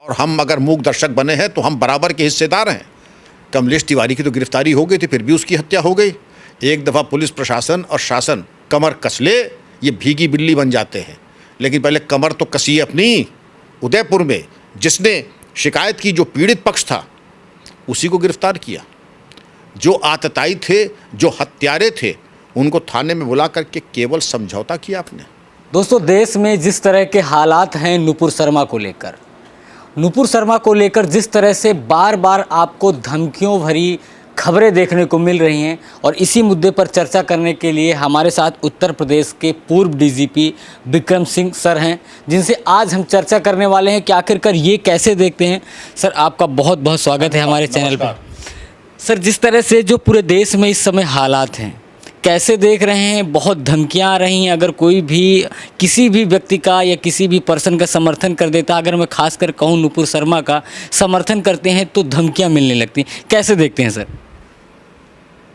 और हम अगर मूक दर्शक बने हैं तो हम बराबर के हिस्सेदार हैं। कमलेश तिवारी की तो गिरफ्तारी हो गई थी, फिर भी उसकी हत्या हो गई। एक दफ़ा पुलिस प्रशासन और शासन कमर कस ले, ये भीगी बिल्ली बन जाते हैं। लेकिन पहले कमर तो कसी अपनी। उदयपुर में जिसने शिकायत की, जो पीड़ित पक्ष था, उसी को गिरफ्तार किया। जो आतताई थे, जो हत्यारे थे, उनको थाने में बुला करके केवल समझौता किया आपने। दोस्तों, देश में जिस तरह के हालात हैं नुपुर शर्मा को लेकर जिस तरह से बार बार आपको धमकियों भरी खबरें देखने को मिल रही हैं, और इसी मुद्दे पर चर्चा करने के लिए हमारे साथ उत्तर प्रदेश के पूर्व डीजीपी विक्रम सिंह सर हैं, जिनसे आज हम चर्चा करने वाले हैं कि आखिरकार ये कैसे देखते हैं। सर, आपका बहुत बहुत स्वागत है हमारे चैनल पर। सर, जिस तरह से जो पूरे देश में इस समय हालात हैं, कैसे देख रहे हैं? बहुत धमकियां आ रही हैं। अगर कोई भी किसी भी व्यक्ति का या किसी भी पर्सन का समर्थन कर देता, अगर मैं खासकर कहूँ नुपुर शर्मा का समर्थन करते हैं, तो धमकियां मिलने लगती। कैसे देखते हैं सर?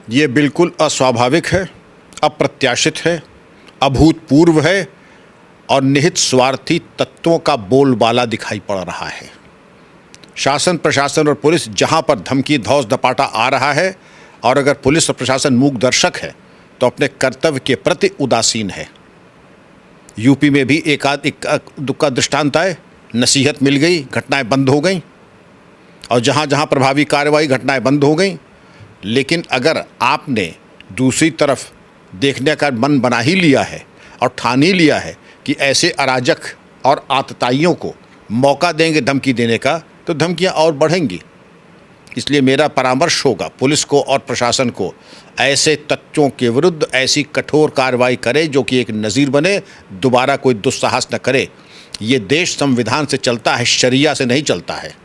ये बिल्कुल अस्वाभाविक है, अप्रत्याशित है, अभूतपूर्व है और निहित स्वार्थी तत्वों का बोलबाला दिखाई पड़ रहा है। शासन, प्रशासन और पुलिस जहां पर धमकी, धौंस, दपाटा आ रहा है, और अगर पुलिस और प्रशासन मूक दर्शक है तो अपने कर्तव्य के प्रति उदासीन है। यूपी में भी एक दुख का दृष्टांत आए, नसीहत मिल गई, घटनाएं बंद हो गई, और जहां जहां प्रभावी कार्रवाई, घटनाएं बंद हो गई। लेकिन अगर आपने दूसरी तरफ देखने का मन बना ही लिया है और ठान ही लिया है कि ऐसे अराजक और आतताइयों को मौका देंगे धमकी देने का, तो धमकियां और बढ़ेंगी। इसलिए मेरा परामर्श होगा पुलिस को और प्रशासन को, ऐसे तत्वों के विरुद्ध ऐसी कठोर कार्रवाई करे जो कि एक नज़ीर बने, दोबारा कोई दुस्साहस न करे। ये देश संविधान से चलता है, शरिया से नहीं चलता है।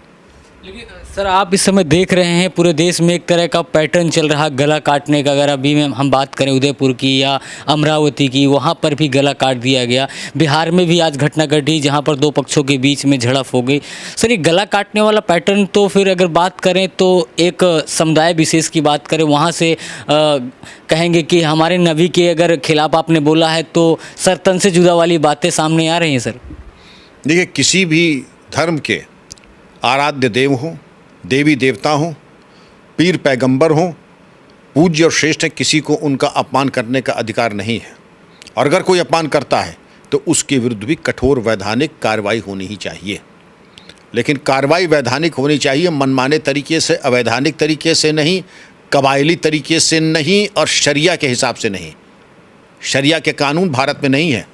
लेकिन सर, आप इस समय देख रहे हैं पूरे देश में एक तरह का पैटर्न चल रहा गला काटने का। अगर अभी में हम बात करें उदयपुर की या अमरावती की, वहाँ पर भी गला काट दिया गया। बिहार में भी आज घटना घटी जहाँ पर दो पक्षों के बीच में झड़प हो गई। सर, ये गला काटने वाला पैटर्न, तो फिर अगर बात करें तो एक समुदाय विशेष की बात करें, वहाँ से कहेंगे कि हमारे नबी के अगर खिलाफ आपने बोला है तो सर तन से जुदा वाली बातें सामने आ रही हैं। सर देखिए, किसी भी धर्म के आराध्य देव हों, देवी देवता हों, पीर पैगंबर हों, पूज्य और श्रेष्ठ हैं, किसी को उनका अपमान करने का अधिकार नहीं है। और अगर कोई अपमान करता है तो उसके विरुद्ध भी कठोर वैधानिक कार्रवाई होनी ही चाहिए। लेकिन कार्रवाई वैधानिक होनी चाहिए, मनमाने तरीके से, अवैधानिक तरीके से नहीं, कबायली तरीके से नहीं, और शरिया के हिसाब से नहीं। शरिया के कानून भारत में नहीं है।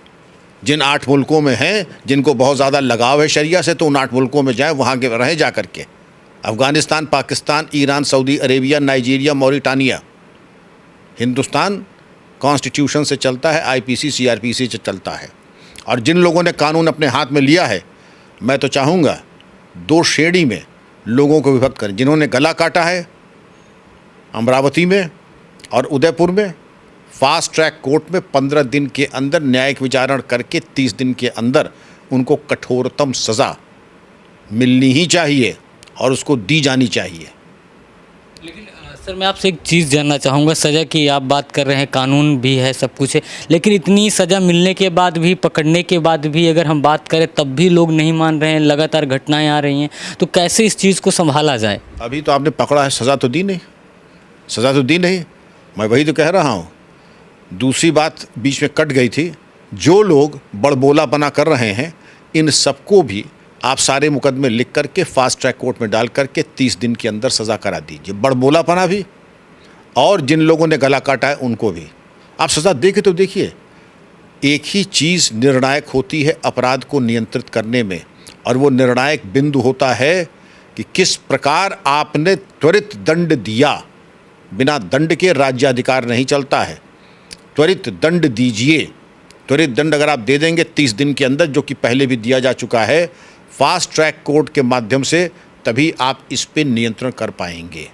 जिन 8 मुल्कों में हैं, जिनको बहुत ज़्यादा लगाव है शरिया से, तो उन 8 मुल्कों में जाएँ, वहाँ के रहें जा कर के। Afghanistan, Pakistan, Iran, Saudi Arabia, Nigeria, Mauritania. Hindustan constitution से चलता है, आईपीसी, सीआरपीसी से चलता है। और जिन लोगों ने कानून अपने हाथ में लिया है, मैं तो चाहूँगा 2 श्रेणी में लोगों को विभक्त करें। जिन्होंने गला काटा है अमरावती में और उदयपुर में, फास्ट ट्रैक कोर्ट में 15 दिन के अंदर न्यायिक विचारण करके 30 दिन के अंदर उनको कठोरतम सज़ा मिलनी ही चाहिए और उसको दी जानी चाहिए। लेकिन सर, मैं आपसे एक चीज़ जानना चाहूँगा। सज़ा की आप बात कर रहे हैं, कानून भी है, सब कुछ है, लेकिन इतनी सज़ा मिलने के बाद भी, पकड़ने के बाद भी अगर हम बात करें तब भी लोग नहीं मान रहे हैं, लगातार घटनाएं आ रही हैं, तो कैसे इस चीज़ को संभाला जाए? अभी तो आपने पकड़ा है, सज़ा तो दी नहीं, सज़ा तो दी नहीं। मैं वही तो कह रहा हूँ। दूसरी बात बीच में कट गई थी, जो लोग बड़बोलापना कर रहे हैं, इन सबको भी आप सारे मुकदमे लिख करके फास्ट ट्रैक कोर्ट में डाल करके 30 दिन के अंदर सज़ा करा दीजिए। बड़बोलापना भी, और जिन लोगों ने गला काटा है उनको भी आप सज़ा दे के तो देखिए। एक ही चीज़ निर्णायक होती है अपराध को नियंत्रित करने में, और वो निर्णायक बिंदु होता है कि किस प्रकार आपने त्वरित दंड दिया। बिना दंड के राज्याधिकार नहीं चलता है। त्वरित दंड दीजिए। त्वरित दंड अगर आप दे देंगे 30 दिन के अंदर, जो कि पहले भी दिया जा चुका है फास्ट ट्रैक कोर्ट के माध्यम से, तभी आप इस पे नियंत्रण कर पाएंगे।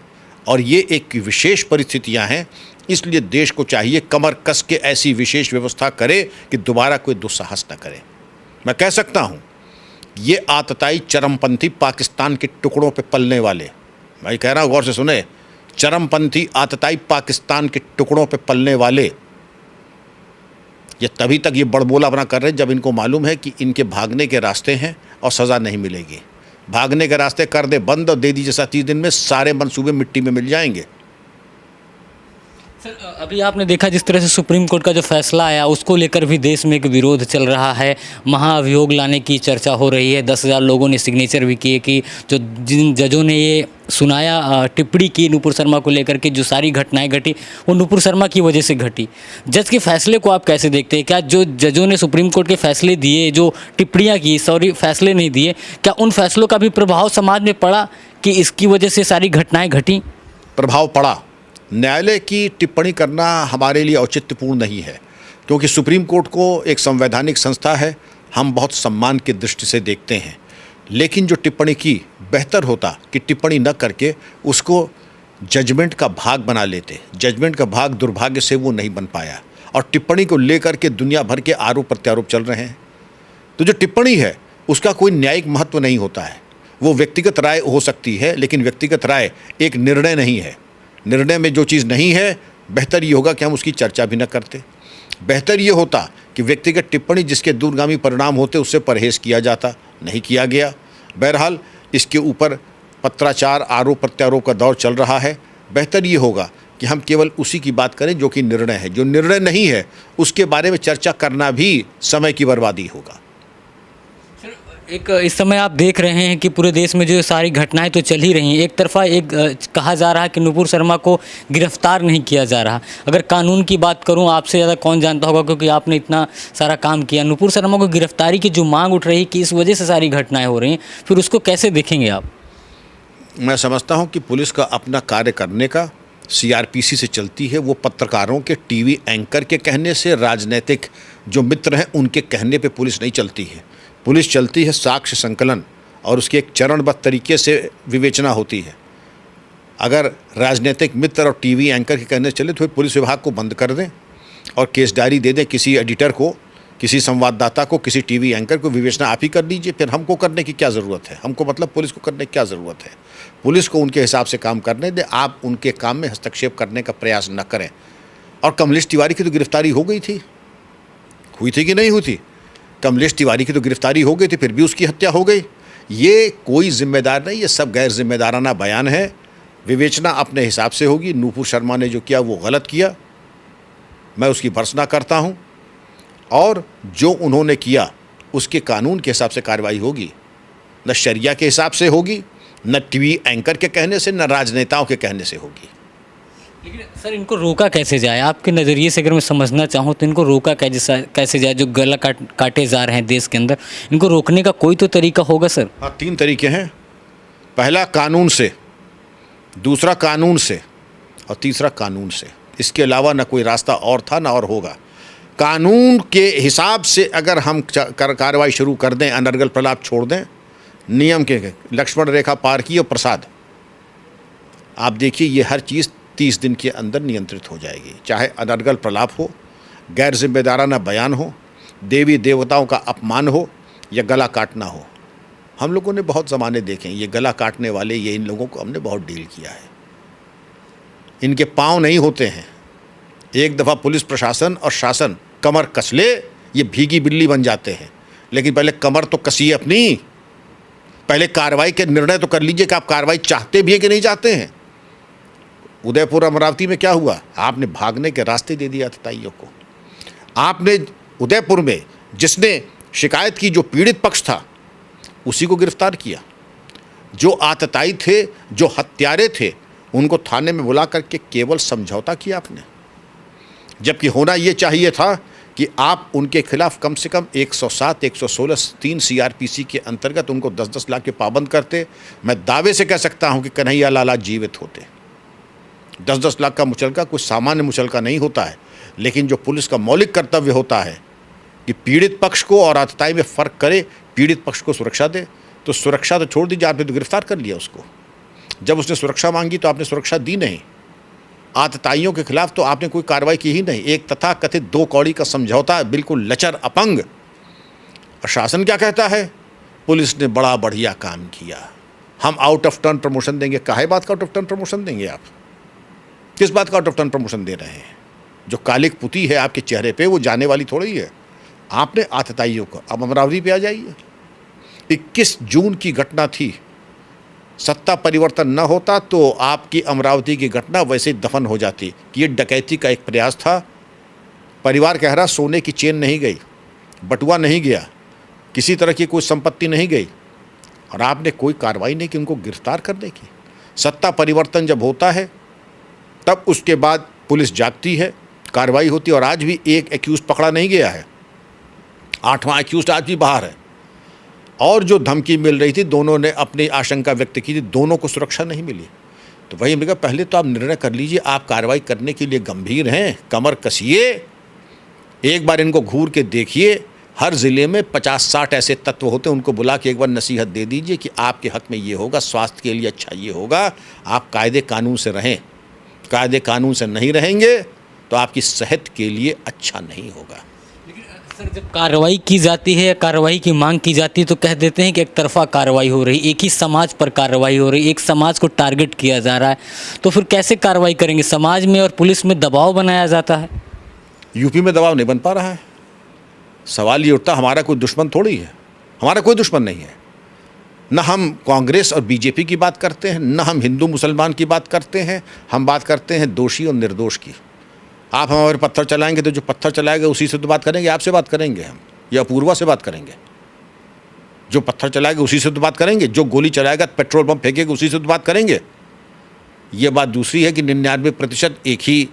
और ये एक विशेष परिस्थितियां हैं, इसलिए देश को चाहिए कमर कस के ऐसी विशेष व्यवस्था करे कि दोबारा कोई दुस्साहस न करे। मैं कह सकता हूँ, ये आतताई चरमपंथी पाकिस्तान के टुकड़ों पे पलने वाले, मैं कह रहा हूँ, गौर से सुने, चरमपंथी आतताई पाकिस्तान के टुकड़ों पे पलने वाले ये तभी तक ये बड़बोलापना कर रहे हैं जब इनको मालूम है कि इनके भागने के रास्ते हैं और सज़ा नहीं मिलेगी। भागने के रास्ते कर दे बंद और दे दीजिए 30 दिन में सारे मंसूबे मिट्टी में मिल जाएंगे। सर, अभी आपने देखा जिस तरह से सुप्रीम कोर्ट का जो फैसला आया उसको लेकर भी देश में एक विरोध चल रहा है, महाअभियोग लाने की चर्चा हो रही है। 10,000 लोगों ने सिग्नेचर भी किए कि जो जिन जजों ने ये सुनाया, टिप्पणी की नुपुर शर्मा को लेकर के, जो सारी घटनाएं घटी वो नुपुर शर्मा की वजह से घटी। जज के फैसले को आप कैसे देखते हैं? क्या जो जजों ने सुप्रीम कोर्ट के फैसले दिए, जो टिप्पणियाँ की, सॉरी फैसले नहीं दिए, क्या उन फैसलों का भी प्रभाव समाज में पड़ा कि इसकी वजह से सारी घटनाएँ घटी? प्रभाव पड़ा। न्यायालय की टिप्पणी करना हमारे लिए औचित्यपूर्ण नहीं है, क्योंकि सुप्रीम कोर्ट को एक संवैधानिक संस्था है, हम बहुत सम्मान की दृष्टि से देखते हैं। लेकिन जो टिप्पणी की, बेहतर होता कि टिप्पणी न करके उसको जजमेंट का भाग बना लेते। जजमेंट का भाग दुर्भाग्य से वो नहीं बन पाया और टिप्पणी को लेकर के दुनिया भर के आरोप प्रत्यारोप चल रहे हैं। तो जो टिप्पणी है उसका कोई न्यायिक महत्व नहीं होता है, वो व्यक्तिगत राय हो सकती है, लेकिन व्यक्तिगत राय एक निर्णय नहीं है। निर्णय में जो चीज़ नहीं है, बेहतर ये होगा कि हम उसकी चर्चा भी न करते। बेहतर ये होता कि व्यक्तिगत टिप्पणी जिसके दूरगामी परिणाम होते उससे परहेज़ किया जाता, नहीं किया गया। बहरहाल इसके ऊपर पत्राचार आरोप प्रत्यारोप का दौर चल रहा है। बेहतर ये होगा कि हम केवल उसी की बात करें जो कि निर्णय है। जो निर्णय नहीं है उसके बारे में चर्चा करना भी समय की बर्बादी होगा। एक इस समय आप देख रहे हैं कि पूरे देश में जो सारी घटनाएं तो चल ही रही हैं। एक तरफा कहा जा रहा है कि नुपुर शर्मा को गिरफ्तार नहीं किया जा रहा। अगर कानून की बात करूं, आपसे ज़्यादा कौन जानता होगा क्योंकि आपने इतना सारा काम किया। नुपुर शर्मा को गिरफ्तारी की जो मांग उठ रही कि इस वजह से सारी घटनाएँ हो रही हैं, फिर उसको कैसे देखेंगे आप? मैं समझता हूँ कि पुलिस का अपना कार्य करने का CRPC से चलती है। वो पत्रकारों के, टीवी एंकर के कहने से, राजनीतिक जो मित्र हैं उनके कहने पे पुलिस नहीं चलती है। पुलिस चलती है साक्ष्य संकलन और उसकी एक चरणबद्ध तरीके से विवेचना होती है। अगर राजनीतिक मित्र और टीवी एंकर के कहने चले तो फिर पुलिस विभाग को बंद कर दें और केस डायरी दे दें किसी एडिटर को, किसी संवाददाता को, किसी टीवी एंकर को। विवेचना आप ही कर लीजिए, फिर हमको करने की क्या ज़रूरत है? हमको मतलब पुलिस को करने की क्या ज़रूरत है? पुलिस को उनके हिसाब से काम करने दें, आप उनके काम में हस्तक्षेप करने का प्रयास न करें। और कमलेश तिवारी की तो गिरफ्तारी हो गई थी, हुई थी कि नहीं हुई थी? कमलेश तिवारी की तो गिरफ्तारी हो गई थी, फिर भी उसकी हत्या हो गई। ये कोई जिम्मेदार नहीं, ये सब गैर जिम्मेदाराना बयान है। विवेचना अपने हिसाब से होगी। नुपुर शर्मा ने जो किया वो गलत किया, मैं उसकी भर्त्सना करता हूँ, और जो उन्होंने किया उसके कानून के हिसाब से कार्रवाई होगी, न शरिया के हिसाब से होगी, न टीवी एंकर के कहने से, न राजनेताओं के कहने से होगी। लेकिन सर, इनको रोका कैसे जाए? आपके नज़रिए से अगर मैं समझना चाहूँ तो इनको रोका कैसे जाए? जो गला काटे जा रहे हैं देश के अंदर, इनको रोकने का कोई तो तरीका होगा सर? हाँ, 3 तरीके हैं। पहला कानून से, दूसरा कानून से, और तीसरा कानून से। इसके अलावा न कोई रास्ता और था न और होगा। कानून के हिसाब से अगर हम कार्रवाई शुरू कर दें, अनर्गल प्रलाप छोड़ दें, नियम के लक्ष्मण रेखा पार की और प्रसाद, आप देखिए ये हर चीज़ 30 दिन के अंदर नियंत्रित हो जाएगी। चाहे अनर्गल प्रलाप हो, गैर जिम्मेदाराना बयान हो, देवी देवताओं का अपमान हो, या गला काटना हो। हम लोगों ने बहुत ज़माने देखे हैं, ये गला काटने वाले, ये इन लोगों को हमने बहुत डील किया है। इनके पाँव नहीं होते हैं। एक दफ़ा पुलिस प्रशासन और शासन कमर कस ले, ये भीगी बिल्ली बन जाते हैं। लेकिन पहले कमर तो कसिए अपनी, पहले कार्रवाई के निर्णय तो कर लीजिए कि आप कार्रवाई चाहते भी हैं कि नहीं चाहते हैं। उदयपुर अमरावती में क्या हुआ? आपने भागने के रास्ते दे दिया आतताइयों को। आपने उदयपुर में जिसने शिकायत की, जो पीड़ित पक्ष था, उसी को गिरफ्तार किया। जो आतताई थे, जो हत्यारे थे, उनको थाने में बुला करके केवल समझौता किया आपने। जबकि होना ये चाहिए था कि आप उनके खिलाफ कम से कम 107, 116, 3 CRPC के अंतर्गत उनको 10-10 लाख के पाबंद करते। मैं दावे से कह सकता हूँ कि कन्हैया लाला जीवित होते। 10-10 लाख का मुचलका कुछ सामान्य मुचलका नहीं होता है। लेकिन जो पुलिस का मौलिक कर्तव्य होता है कि पीड़ित पक्ष को और आतताई में फ़र्क करे, पीड़ित पक्ष को सुरक्षा दे, तो सुरक्षा तो छोड़ दीजिए, आपने तो गिरफ्तार कर लिया उसको। जब उसने सुरक्षा मांगी तो आपने सुरक्षा दी नहीं। आतताइयों के खिलाफ तो आपने कोई कार्रवाई की ही नहीं। एक तथाकथित 2 कौड़ी का समझौता, बिल्कुल लचर अपंग। और शासन क्या कहता है? पुलिस ने बड़ा बढ़िया काम किया, हम आउट ऑफ टर्न प्रमोशन देंगे। काहे बात का आउट ऑफ टर्न प्रमोशन देंगे? आप किस बात का आउट ऑफ टर्न प्रमोशन दे रहे हैं? जो कालिक पुती है आपके चेहरे पे वो जाने वाली थोड़ी है। आपने आतताइयों को, अब अमरावती पे आ जाइए। 21 जून की घटना थी सत्ता परिवर्तन न होता तो आपकी अमरावती की घटना वैसे दफन हो जाती कि ये डकैती का एक प्रयास था। परिवार कह रहा सोने की चेन नहीं गई, बटुआ नहीं गया, किसी तरह की कोई संपत्ति नहीं गई, और आपने कोई कार्रवाई नहीं की उनको गिरफ्तार करने की। सत्ता परिवर्तन जब होता है तब उसके बाद पुलिस जागती है, कार्रवाई होती है, और आज भी एक एक्यूज पकड़ा नहीं गया है, 8वां एक्यूज आज भी बाहर है। और जो धमकी मिल रही थी, दोनों ने अपनी आशंका व्यक्त की थी, दोनों को सुरक्षा नहीं मिली। तो वही हमने कहा पहले तो आप निर्णय कर लीजिए, आप कार्रवाई करने के लिए गंभीर हैं, कमर कसिए, एक बार इनको घूर के देखिए। हर ज़िले में 50-60 ऐसे तत्व होते हैं, उनको बुला के एक बार नसीहत दे दीजिए कि आपके हक में ये होगा, स्वास्थ्य के लिए अच्छा ये होगा, आप कायदे कानून से रहें। कायदे कानून से नहीं रहेंगे तो आपकी सेहत के लिए अच्छा नहीं होगा। लेकिन सर, जब कार्रवाई की जाती है, कार्रवाई की मांग की जाती है, तो कह देते हैं कि एक तरफा कार्रवाई हो रही, एक ही समाज पर कार्रवाई हो रही, एक समाज को टारगेट किया जा रहा है, तो फिर कैसे कार्रवाई करेंगे? समाज में और पुलिस में दबाव बनाया जाता है। यूपी में दबाव नहीं बन पा रहा है। सवाल ये उठता हमारा कोई दुश्मन थोड़ी है, हमारा कोई दुश्मन नहीं है। न हम कांग्रेस और बीजेपी की बात करते हैं, न हम हिंदू मुसलमान की बात करते हैं, हम बात करते हैं दोषी और निर्दोष की। आप हमारे पत्थर चलाएंगे तो जो पत्थर चलाएगा उसी से तो बात करेंगे, आपसे बात करेंगे हम, या अपूर्वा से बात करेंगे। जो पत्थर चलाएगा उसी से तो बात करेंगे, जो गोली चलाएगा, पेट्रोल पंप फेंकेगा उसी से तो बात करेंगे। ये बात दूसरी है कि 99% एक ही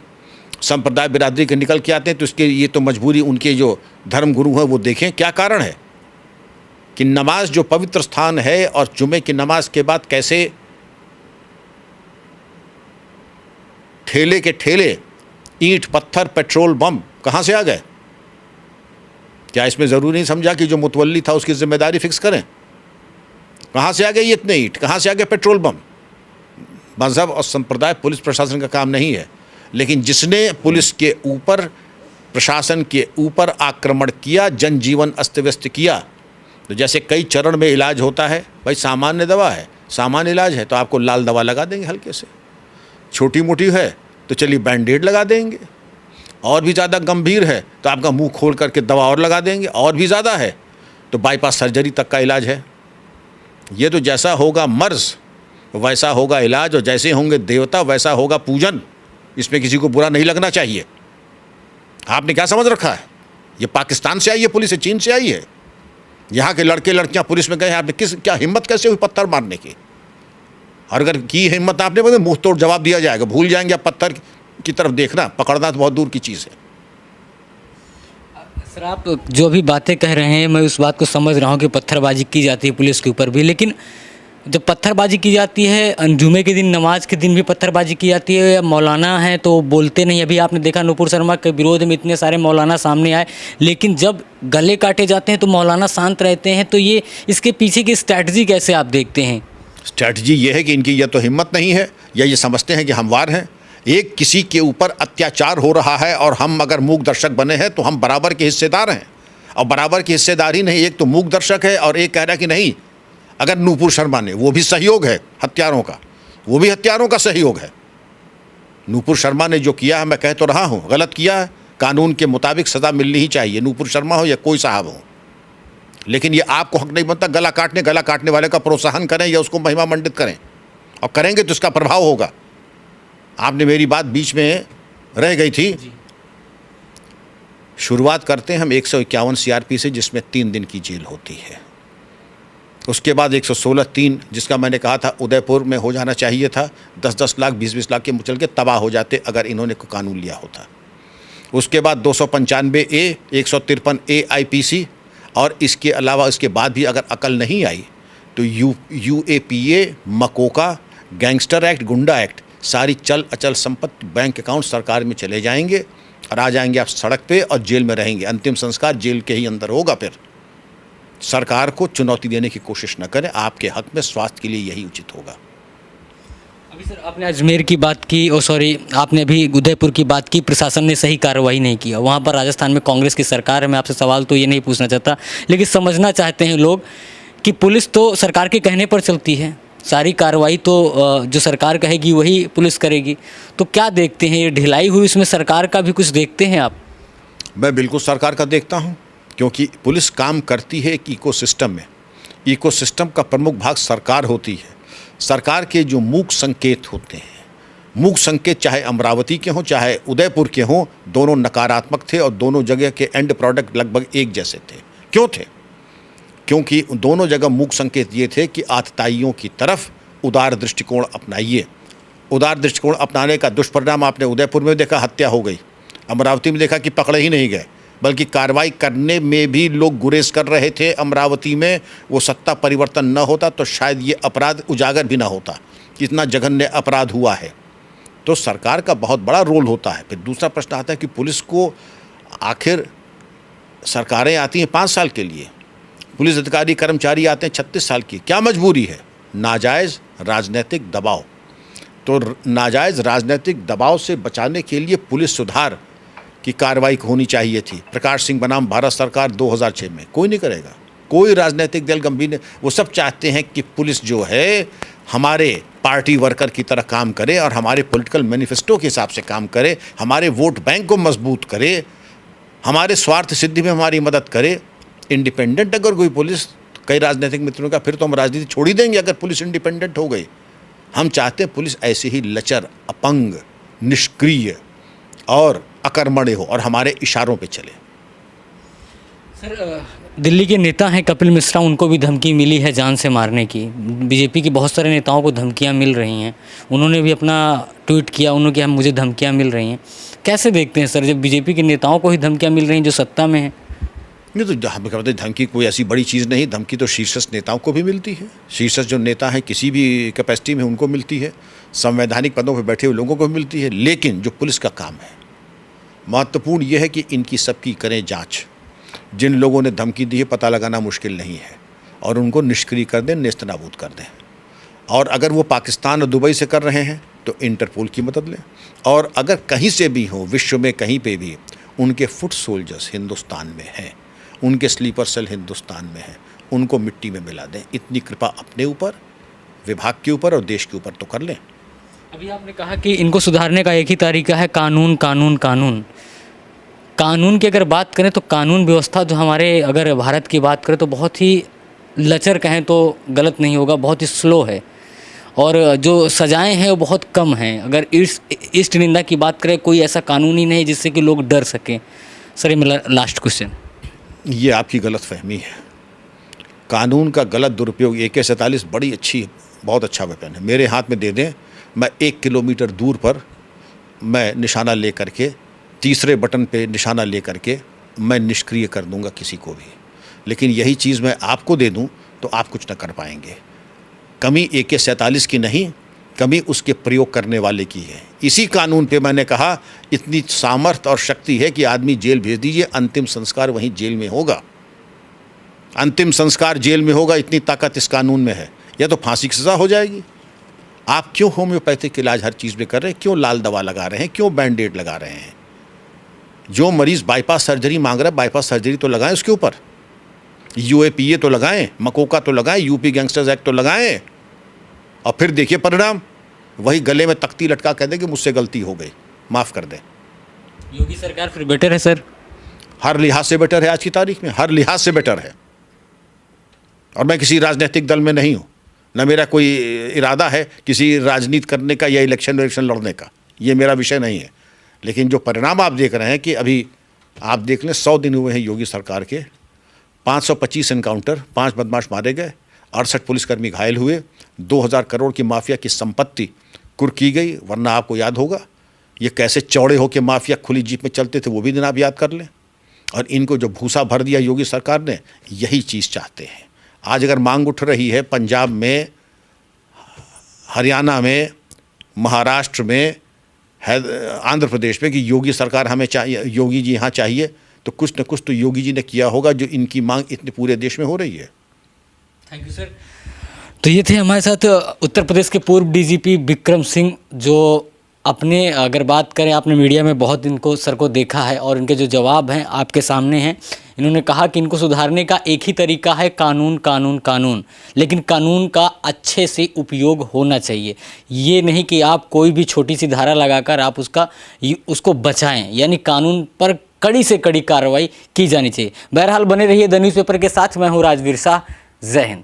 संप्रदाय बिरादरी के निकल के आते हैं, तो इसके ये तो मजबूरी उनके जो धर्म गुरु हैं वो देखें क्या कारण है कि नमाज जो पवित्र स्थान है और जुमे की नमाज के बाद कैसे ठेले के ठेले ईंट पत्थर पेट्रोल बम कहाँ से आ गए? क्या इसमें ज़रूरी नहीं समझा कि जो मुतवल्ली था उसकी जिम्मेदारी फिक्स करें? कहाँ से आ गए ये इतने ईंट, कहाँ से आ गए पेट्रोल बम? मज़हब और संप्रदाय पुलिस प्रशासन का काम नहीं है, लेकिन जिसने पुलिस के ऊपर प्रशासन के ऊपर आक्रमण किया, जनजीवन अस्त व्यस्त किया, तो जैसे कई चरण में इलाज होता है, भाई सामान्य दवा है, सामान्य इलाज है तो आपको लाल दवा लगा देंगे हल्के से, छोटी मोटी है तो चलिए बैंडेड लगा देंगे, और भी ज़्यादा गंभीर है तो आपका मुंह खोल करके दवा और लगा देंगे, और भी ज़्यादा है तो बाईपास सर्जरी तक का इलाज है। ये तो जैसा होगा मर्ज वैसा होगा इलाज, और जैसे होंगे देवता वैसा होगा पूजन। इसमें किसी को बुरा नहीं लगना चाहिए। आपने क्या समझ रखा है? ये पाकिस्तान से आई है पुलिस, चीन से आई है? यहाँ के लड़के लड़कियाँ पुलिस में गए हैं, आपने क्या हिम्मत कैसे हुई पत्थर मारने की? और अगर की हिम्मत आपने बोले मुँह तोड़ जवाब दिया जाएगा, भूल जाएंगे आप पत्थर की तरफ देखना, पकड़ना तो बहुत दूर की चीज़ है। सर, आप जो भी बातें कह रहे हैं मैं उस बात को समझ रहा हूँ कि पत्थरबाजी की जाती है पुलिस के ऊपर भी, लेकिन जब पत्थरबाजी की जाती है, जुमे के दिन नमाज के दिन भी पत्थरबाजी की जाती है, मौलाना हैं तो बोलते नहीं। अभी आपने देखा नूपुर शर्मा के विरोध में इतने सारे मौलाना सामने आए, लेकिन जब गले काटे जाते हैं तो मौलाना शांत रहते हैं। तो ये इसके पीछे की स्ट्रैटेजी कैसे आप देखते हैं? स्ट्रैटेजी ये है कि इनकी या तो हिम्मत नहीं है या ये समझते हैं कि हम वार हैं। एक किसी के ऊपर अत्याचार हो रहा है और हम अगर मूक दर्शक बने हैं तो हम बराबर के हिस्सेदार हैं, और बराबर की हिस्सेदारी नहीं, एक तो मूक दर्शक है और एक कह रहा है कि नहीं, अगर नूपुर शर्मा ने, वो भी सहयोग है हत्यारों का, वो भी हत्यारों का सहयोग है। नूपुर शर्मा ने जो किया है, मैं कह तो रहा हूँ गलत किया है, कानून के मुताबिक सज़ा मिलनी ही चाहिए, नूपुर शर्मा हो या कोई साहब हो। लेकिन ये आपको हक नहीं बनता गला काटने वाले का प्रोत्साहन करें या उसको महिमा मंडित करें, और करेंगे तो इसका प्रभाव होगा। आपने मेरी बात बीच में रह गई थी। शुरुआत करते हैं हम 151 CRP से, जिसमें 3 दिन की जेल होती है। उसके बाद 116(3) जिसका मैंने कहा था उदयपुर में हो जाना चाहिए था, 10-10 लाख 20-20 लाख के मुचल के तबाह हो जाते अगर इन्होंने कोई कानून लिया होता। उसके बाद 295A, 153A IPC, और इसके अलावा इसके बाद भी अगर अकल नहीं आई तो UAPA, मकोका, गैंगस्टर एक्ट, गुंडा एक्ट, सारी चल अचल संपत्ति, बैंक अकाउंट सरकार में चले जाएंगे और आ जाएंगे आप सड़क पे और जेल में रहेंगे। अंतिम संस्कार जेल के ही अंदर होगा। फिर सरकार को चुनौती देने की कोशिश न करें, आपके हक में स्वास्थ्य के लिए यही उचित होगा। अभी सर आपने अजमेर की बात की, आपने अभी उदयपुर की बात की, प्रशासन ने सही कार्रवाई नहीं किया। वहाँ पर राजस्थान में कांग्रेस की सरकार है। मैं आपसे सवाल तो ये नहीं पूछना चाहता, लेकिन समझना चाहते हैं लोग कि पुलिस तो सरकार के कहने पर चलती है, सारी कार्रवाई तो जो सरकार कहेगी वही पुलिस करेगी। तो क्या देखते हैं, ये ढिलाई हुई, इसमें सरकार का भी कुछ देखते हैं आप? मैं बिल्कुल सरकार का देखता हूँ, क्योंकि पुलिस काम करती है एक इकोसिस्टम में। इकोसिस्टम का प्रमुख भाग सरकार होती है। सरकार के जो मूक संकेत होते हैं, मूक संकेत चाहे अमरावती के हों चाहे उदयपुर के हों, दोनों नकारात्मक थे और दोनों जगह के एंड प्रोडक्ट लगभग एक जैसे थे। क्यों थे? क्योंकि दोनों जगह मूक संकेत ये थे कि आतताइयों की तरफ उदार दृष्टिकोण अपनाइए। उदार दृष्टिकोण अपनाने का दुष्परिणाम आपने उदयपुर में देखा, हत्या हो गई। अमरावती में देखा कि पकड़े ही नहीं गए, बल्कि कार्रवाई करने में भी लोग गुरेज कर रहे थे। अमरावती में वो सत्ता परिवर्तन न होता तो शायद ये अपराध उजागर भी ना होता। इतना जघन्य अपराध हुआ है। तो सरकार का बहुत बड़ा रोल होता है। फिर दूसरा प्रश्न आता है कि पुलिस को, आखिर सरकारें आती हैं 5 साल के लिए, पुलिस अधिकारी कर्मचारी आते हैं 36 साल की, क्या मजबूरी है? नाजायज़ राजनीतिक दबाव। तो नाजायज़ राजनीतिक दबाव से बचाने के लिए पुलिस सुधार की कार्रवाई होनी चाहिए थी। प्रकाश सिंह बनाम भारत सरकार 2006 में, कोई नहीं करेगा, कोई राजनीतिक दल गंभीर नहीं। वो सब चाहते हैं कि पुलिस जो है हमारे पार्टी वर्कर की तरह काम करे और हमारे पॉलिटिकल मैनिफेस्टो के हिसाब से काम करे, हमारे वोट बैंक को मजबूत करे, हमारे स्वार्थ सिद्धि में हमारी मदद करे। इंडिपेंडेंट अगर कोई पुलिस, कई राजनीतिक मित्रों का, फिर तो हम राजनीति छोड़ ही देंगे अगर पुलिस इंडिपेंडेंट हो गई। हम चाहते हैं पुलिस ऐसे ही लचर, अपंग, निष्क्रिय और अकर्मण्य हो और हमारे इशारों पे चले। सर, दिल्ली के नेता हैं कपिल मिश्रा, उनको भी धमकी मिली है जान से मारने की। बीजेपी के बहुत सारे नेताओं को धमकियां मिल रही हैं, उन्होंने भी अपना ट्वीट किया, उन्होंने कहा मुझे धमकियां मिल रही हैं। कैसे देखते हैं सर, जब बीजेपी के नेताओं को ही धमकियां मिल रही हैं जो सत्ता में हैं? नहीं तो हम कहते हैं धमकी कोई ऐसी बड़ी चीज़ नहीं। धमकी तो शीर्षस्थ नेताओं को भी मिलती है। शीर्षस्थ जो नेता हैं किसी भी कैपेसिटी में उनको मिलती है, संवैधानिक पदों पर बैठे हुए लोगों को भी मिलती है। लेकिन जो पुलिस का काम है, महत्वपूर्ण यह है कि इनकी सबकी करें जांच। जिन लोगों ने धमकी दी है पता लगाना मुश्किल नहीं है और उनको निष्क्रिय कर दें, नेस्तनाबूद कर दें। और अगर वो पाकिस्तान और दुबई से कर रहे हैं तो इंटरपोल की मदद लें। और अगर कहीं से भी हो विश्व में कहीं पे भी उनके फुट सोल्जर्स हिंदुस्तान में हैं, उनके स्लीपर सेल हिंदुस्तान में हैं, उनको मिट्टी में मिला दें। इतनी कृपा अपने ऊपर, विभाग के ऊपर और देश के ऊपर तो कर लें। अभी आपने कहा कि इनको सुधारने का एक ही तरीका है, कानून कानून कानून। कानून की अगर बात करें तो कानून व्यवस्था जो हमारे, अगर भारत की बात करें तो बहुत ही लचर कहें तो गलत नहीं होगा, बहुत ही स्लो है। और जो सजाएं हैं वो बहुत कम हैं। अगर इष्ट निंदा की बात करें, कोई ऐसा कानून ही नहीं जिससे कि लोग डर सकें। सर, ये मेरा लास्ट क्वेश्चन। ये आपकी गलत फहमी है। कानून का गलत दुरुपयोग, AK-47 बड़ी अच्छी, बहुत अच्छा वेपन है। मेरे हाथ में दे दें, मैं 1 किलोमीटर दूर पर मैं निशाना ले करके, तीसरे बटन पे निशाना ले करके मैं निष्क्रिय कर दूंगा किसी को भी। लेकिन यही चीज़ मैं आपको दे दूं तो आप कुछ न कर पाएंगे। कमी AK-47 की नहीं, कमी उसके प्रयोग करने वाले की है। इसी कानून पे मैंने कहा इतनी सामर्थ्य और शक्ति है कि आदमी जेल भेज दीजिए, अंतिम संस्कार वहीं जेल में होगा। अंतिम संस्कार जेल में होगा, इतनी ताकत इस कानून में है। या तो फांसी की सज़ा हो जाएगी। आप क्यों होम्योपैथिक इलाज हर चीज़ में कर रहे हैं? क्यों लाल दवा लगा रहे हैं? क्यों बैंडेड लगा रहे हैं? जो मरीज़ बाईपास सर्जरी मांग रहा है, बाईपास सर्जरी तो लगाएं उसके ऊपर। UAPA तो लगाएं, मकोका तो लगाएं, यूपी गैंगस्टर्स एक्ट तो लगाएं। और फिर देखिए परिणाम, वही गले में तख्ती लटका कह दें कि मुझसे गलती हो गई, माफ़ कर दें। योगी सरकार फिर बेटर है सर? हर लिहाज से बेटर है आज की तारीख में, हर लिहाज से बेटर है। और मैं किसी राजनीतिक दल में नहीं हूँ, न मेरा कोई इरादा है किसी राजनीति करने का या इलेक्शन लड़ने का, ये मेरा विषय नहीं है। लेकिन जो परिणाम आप देख रहे हैं कि अभी आप देख लें, 100 दिन हुए हैं योगी सरकार के, 525 एनकाउंटर, 5 बदमाश मारे गए, 68 पुलिसकर्मी घायल हुए, 2000 करोड़ की माफिया की संपत्ति कुर्क की गई। वरना आपको याद होगा ये कैसे चौड़े होकर माफिया खुली जीप में चलते थे, वो भी दिन आप याद कर लें। और इनको जो भूसा भर दिया योगी सरकार ने, यही चीज़ चाहते हैं। आज अगर मांग उठ रही है पंजाब में, हरियाणा में, महाराष्ट्र में, आंध्र प्रदेश में कि योगी सरकार हमें चाहिए, योगी जी यहाँ चाहिए, तो कुछ न कुछ तो योगी जी ने किया होगा जो इनकी मांग इतने पूरे देश में हो रही है। Thank you sir. तो ये थे हमारे साथ उत्तर प्रदेश के पूर्व DGP बिक्रम सिंह, जो अपने, अगर बात करें, आपने मीडिया में बहुत इनको सर को देखा है और इनके जो जवाब हैं आपके सामने हैं। इन्होंने कहा कि इनको सुधारने का एक ही तरीका है, कानून कानून कानून। लेकिन कानून का अच्छे से उपयोग होना चाहिए। ये नहीं कि आप कोई भी छोटी सी धारा लगाकर आप उसको बचाएं, यानी कानून पर कड़ी से कड़ी कार्रवाई की जानी चाहिए। बहरहाल बने रहिए द न्यूज़पेपर के साथ। मैं हूँ राजवीर शाह। जय हिंद।